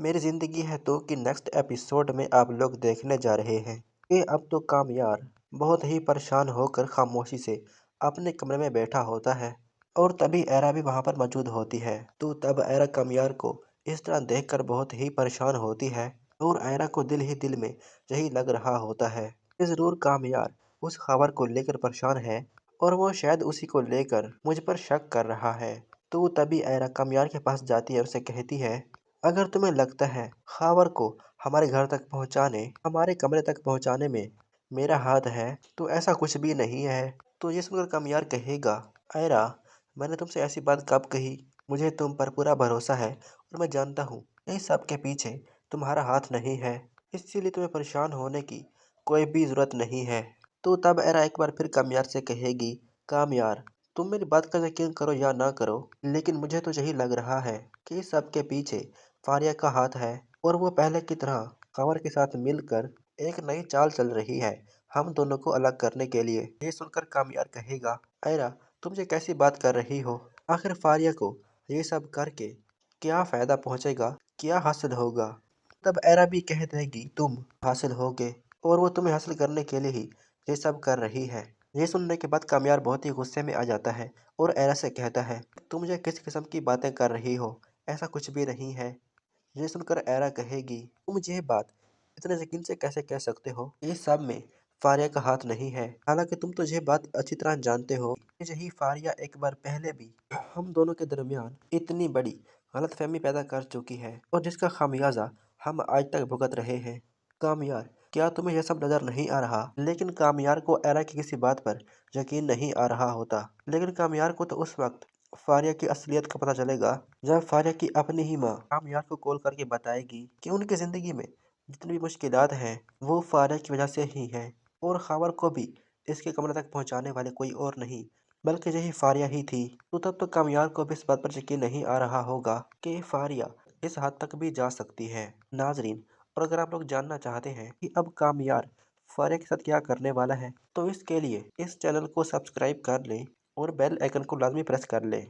मेरी ज़िंदगी है तो कि नेक्स्ट एपिसोड में आप लोग देखने जा रहे हैं कि अब तो कामयार बहुत ही परेशान होकर खामोशी से अपने कमरे में बैठा होता है और तभी एरा भी वहां पर मौजूद होती है। तो तब एरा कामयार को इस तरह देखकर बहुत ही परेशान होती है और एरा को दिल ही दिल में यही लग रहा होता है कि ज़रूर कामयार उस खबर को लेकर परेशान है और वो शायद उसी को लेकर मुझ पर शक कर रहा है। तो तभी एरा कामयार के पास जाती है और उसे कहती है, अगर तुम्हें लगता है खबर को हमारे घर तक पहुंचाने हमारे कमरे तक पहुंचाने में मेरा हाथ है तो ऐसा कुछ भी नहीं है। तो ये सुनकर कामयार कहेगा, ऐरा मैंने तुमसे ऐसी बात कब कही? मुझे तुम पर पूरा भरोसा है और मैं जानता हूँ इस सब के पीछे तुम्हारा हाथ नहीं है, इसीलिए तुम्हें परेशान होने की कोई भी जरूरत नहीं है। तो तब ऐरा एक बार फिर कामयार से कहेगी, कामयार तुम मेरी बात का यकीन करो या ना करो, लेकिन मुझे तो यही लग रहा है कि इस सब के पीछे फारिया का हाथ है और वो पहले की तरह कमर के साथ मिलकर एक नई चाल चल रही है हम दोनों को अलग करने के लिए। ये सुनकर कामयार कहेगा, ऐरा तुम ये कैसी बात कर रही हो? आखिर फारिया को ये सब करके क्या फायदा पहुंचेगा, क्या हासिल होगा? तब ऐरा भी कह देगी, तुम हासिल होगे और वो तुम्हें हासिल करने के लिए ही ये सब कर रही है। ये सुनने के बाद कामयार बहुत ही गुस्से में आ जाता है और ऐरा से कहता है, तुम ये किस किस्म की बातें कर रही हो? ऐसा कुछ भी नहीं है। ये सुनकर ऐरा कहेगी, तुम ये बात इतने यकीन से कैसे कह सकते हो? ये सब में फारिया का हाथ नहीं है। हालांकि तुम तो ये बात अच्छी तरह जानते हो कि यही फारिया एक बार पहले भी हम दोनों के दरमियान इतनी बड़ी गलतफहमी पैदा कर चुकी है और जिसका खामियाजा हम आज तक भुगत रहे हैं। कामयार क्या तुम्हें यह सब नजर नहीं आ रहा? लेकिन कामयार को ऐरा की किसी बात पर यकीन नहीं आ रहा होता। लेकिन कामयार को तो उस वक्त फारिया की असलियत का पता चलेगा जब फारिया की अपनी ही माँ कामयार को कॉल करके बताएगी कि उनकी जिंदगी में जितनी भी मुश्किलात हैं वो फारिया की वजह से ही हैं और खबर को भी इसके कमरे तक पहुंचाने वाले कोई और नहीं बल्कि यही फारिया ही थी। तो तब तो कामयार को भी इस बात पर यकीन नहीं आ रहा होगा कि फारिया इस हद तक भी जा सकती है। नाजरीन, और अगर आप लोग जानना चाहते हैं कि अब कामयार फारिया के साथ क्या करने वाला है तो इसके लिए इस चैनल को सब्सक्राइब कर लें और बेल आइकन को लाजमी प्रेस कर लें।